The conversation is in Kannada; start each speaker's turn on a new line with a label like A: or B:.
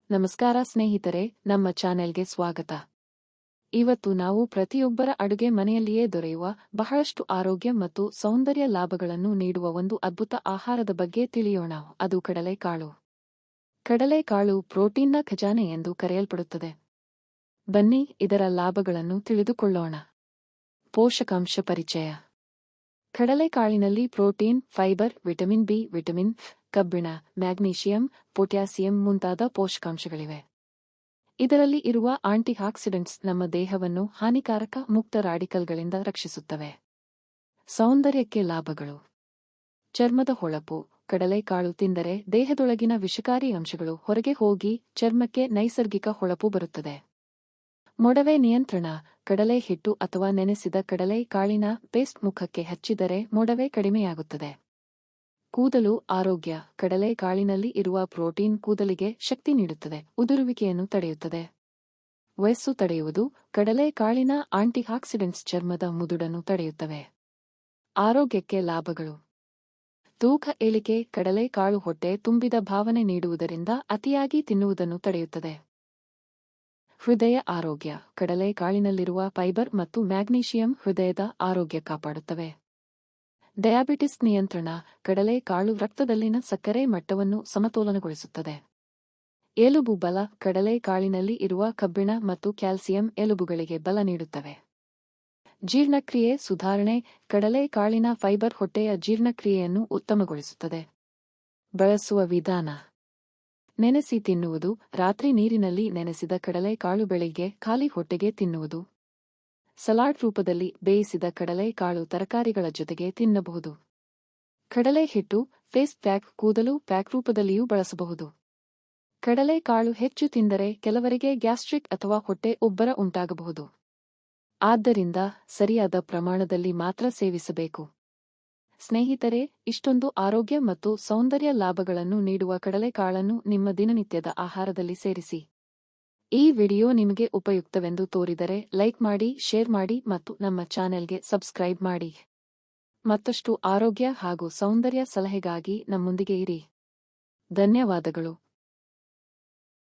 A: ನಮಸ್ಕಾರ ಸ್ನೇಹಿತರೆ, ನಮ್ಮ ಚಾನೆಲ್ಗೆ ಸ್ವಾಗತ. ಇವತ್ತು ನಾವು ಪ್ರತಿಯೊಬ್ಬರ ಅಡುಗೆ ಮನೆಯಲ್ಲಿಯೇ ದೊರೆಯುವ ಬಹಳಷ್ಟು ಆರೋಗ್ಯ ಮತ್ತು ಸೌಂದರ್ಯ ಲಾಭಗಳನ್ನು ನೀಡುವ ಒಂದು ಅದ್ಭುತ ಆಹಾರದ ಬಗ್ಗೆ ತಿಳಿಯೋಣ. ಅದು ಕಡಲೆಕಾಳು. ಕಡಲೆಕಾಳು ಪ್ರೋಟೀನ್ನ ಖಜಾನೆ ಎಂದು ಕರೆಯಲ್ಪಡುತ್ತದೆ. ಬನ್ನಿ ಇದರ ಲಾಭಗಳನ್ನು ತಿಳಿದುಕೊಳ್ಳೋಣ. ಪೋಷಕಾಂಶ ಪರಿಚಯ. ಕಡಲೆಕಾಳಿನಲ್ಲಿ protein, fibre, vitamin B, vitamin ಕಬ್ಬಿಣ, ಮ್ಯಾಗ್ನೀಷಿಯಂ, ಪೊಟ್ಯಾಸಿಯಂ ಮುಂತಾದ ಪೋಷಕಾಂಶಗಳಿವೆ. ಇದರಲ್ಲಿ ಇರುವ ಆಂಟಿಆಕ್ಸಿಡೆಂಟ್ಸ್ ನಮ್ಮ ದೇಹವನ್ನು ಹಾನಿಕಾರಕ ಮುಕ್ತ ರಾಡಿಕಲ್ಗಳಿಂದ ರಕ್ಷಿಸುತ್ತವೆ. ಸೌಂದರ್ಯಕ್ಕೆ ಲಾಭಗಳು. ಚರ್ಮದ ಹೊಳಪು. ಕಡಲೆಕಾಳು ತಿಂದರೆ ದೇಹದೊಳಗಿನ ವಿಷಕಾರಿ ಅಂಶಗಳು ಹೊರಗೆ ಹೋಗಿ ಚರ್ಮಕ್ಕೆ ನೈಸರ್ಗಿಕ ಹೊಳಪು ಬರುತ್ತದೆ. ಮೊಡವೆ ನಿಯಂತ್ರಣ. ಕಡಲೆ ಹಿಟ್ಟು ಅಥವಾ ನೆನೆಸಿದ ಕಡಲೆ ಕಾಳಿನ ಪೇಸ್ಟ್ ಮುಖಕ್ಕೆ ಹಚ್ಚಿದರೆ ಮೊಡವೆ ಕಡಿಮೆಯಾಗುತ್ತದೆ. ಕೂದಲು ಆರೋಗ್ಯ. ಕಡಲೆ ಕಾಳಿನಲ್ಲಿ ಇರುವ ಪ್ರೋಟೀನ್ ಕೂದಲಿಗೆ ಶಕ್ತಿ ನೀಡುತ್ತದೆ, ಉದುರುವಿಕೆಯನ್ನು ತಡೆಯುತ್ತದೆ. ವಯಸ್ಸು ತಡೆಯುವುದು. ಕಡಲೆ ಕಾಳಿನ ಆಂಟಿಆಕ್ಸಿಡೆಂಟ್ಸ್ ಚರ್ಮದ ಮುದುಡನ್ನು ತಡೆಯುತ್ತವೆ. ಆರೋಗ್ಯಕ್ಕೆ ಲಾಭಗಳು. ತೂಕ ಇಳಿಕೆ. ಕಡಲೆ ಕಾಳು ಹೊಟ್ಟೆ ತುಂಬಿದ ಭಾವನೆ ನೀಡುವುದರಿಂದ ಅತಿಯಾಗಿ ತಿನ್ನುವುದನ್ನು ತಡೆಯುತ್ತದೆ. ಹೃದಯ ಆರೋಗ್ಯ. ಕಡಲೆ ಕಾಳಿನಲ್ಲಿರುವ ಫೈಬರ್ ಮತ್ತು ಮ್ಯಾಗ್ನೀಷಿಯಂ ಹೃದಯದ ಆರೋಗ್ಯ ಕಾಪಾಡುತ್ತವೆ. ಡಯಾಬಿಟಿಸ್ ನಿಯಂತ್ರಣ. ಕಡಲೆ ಕಾಳು ರಕ್ತದಲ್ಲಿನ ಸಕ್ಕರೆ ಮಟ್ಟವನ್ನು ಸಮತೋಲನಗೊಳಿಸುತ್ತದೆ. ಎಲುಬು ಬಲ. ಕಡಲೆ ಕಾಳಿನಲ್ಲಿ ಇರುವ ಕಬ್ಬಿಣ ಮತ್ತು ಕ್ಯಾಲ್ಸಿಯಂ ಎಲುಬುಗಳಿಗೆ ಬಲ ನೀಡುತ್ತವೆ. ಜೀರ್ಣಕ್ರಿಯೆ ಸುಧಾರಣೆ. ಕಡಲೆ ಕಾಳಿನ ಫೈಬರ್ ಹೊಟ್ಟೆಯ ಜೀರ್ಣಕ್ರಿಯೆಯನ್ನು ಉತ್ತಮಗೊಳಿಸುತ್ತದೆ. ಬಳಸುವ ವಿಧಾನ. ನೆನೆಸಿ ತಿನ್ನುವುದು. ರಾತ್ರಿ ನೀರಿನಲ್ಲಿ ನೆನೆಸಿದ ಕಡಲೆ ಕಾಳು ಬೆಳಿಗ್ಗೆ ಖಾಲಿ ಹೊಟ್ಟೆಗೆ ತಿನ್ನುವುದು. ಸಲಾಡ್ ರೂಪದಲ್ಲಿ ಬೇಯಿಸಿದ ಕಡಲೆ ಕಾಳು ತರಕಾರಿಗಳ ಜೊತೆಗೆ ತಿನ್ನಬಹುದು. ಕಡಲೆ ಹಿಟ್ಟು ಫೇಸ್ ಪ್ಯಾಕ್, ಕೂದಲು ಪ್ಯಾಕ್ ರೂಪದಲ್ಲಿಯೂ ಬಳಸಬಹುದು. ಕಡಲೆ ಕಾಳು ಹೆಚ್ಚು ತಿಂದರೆ ಕೆಲವರಿಗೆ ಗ್ಯಾಸ್ಟ್ರಿಕ್ ಅಥವಾ ಹೊಟ್ಟೆ ಉಬ್ಬರ ಉಂಟಾಗಬಹುದು. ಆದ್ದರಿಂದ ಸರಿಯಾದ ಪ್ರಮಾಣದಲ್ಲಿ ಮಾತ್ರ ಸೇವಿಸಬೇಕು. ಸ್ನೇಹಿತರೆ, ಇಷ್ಟೊಂದು ಆರೋಗ್ಯ ಮತ್ತು ಸೌಂದರ್ಯ ಲಾಭಗಳನ್ನು ನೀಡುವ ಕಡಲೆಕಾಳನ್ನು ನಿಮ್ಮ ದಿನನಿತ್ಯದ ಆಹಾರದಲ್ಲಿ ಸೇರಿಸಿ. ಈ ವಿಡಿಯೋ ನಿಮಗೆ ಉಪಯುಕ್ತವೆಂದು ತೋರಿದರೆ ಲೈಕ್ ಮಾಡಿ, ಶೇರ್ ಮಾಡಿ ಮತ್ತು ನಮ್ಮ ಚಾನೆಲ್ಗೆ ಸಬ್ಸ್ಕ್ರೈಬ್ ಮಾಡಿ. ಮತ್ತಷ್ಟು ಆರೋಗ್ಯ ಹಾಗೂ ಸೌಂದರ್ಯ ಸಲಹೆಗಾಗಿ ನಮ್ಮೊಂದಿಗೆ ಇರಿ. ಧನ್ಯವಾದಗಳು.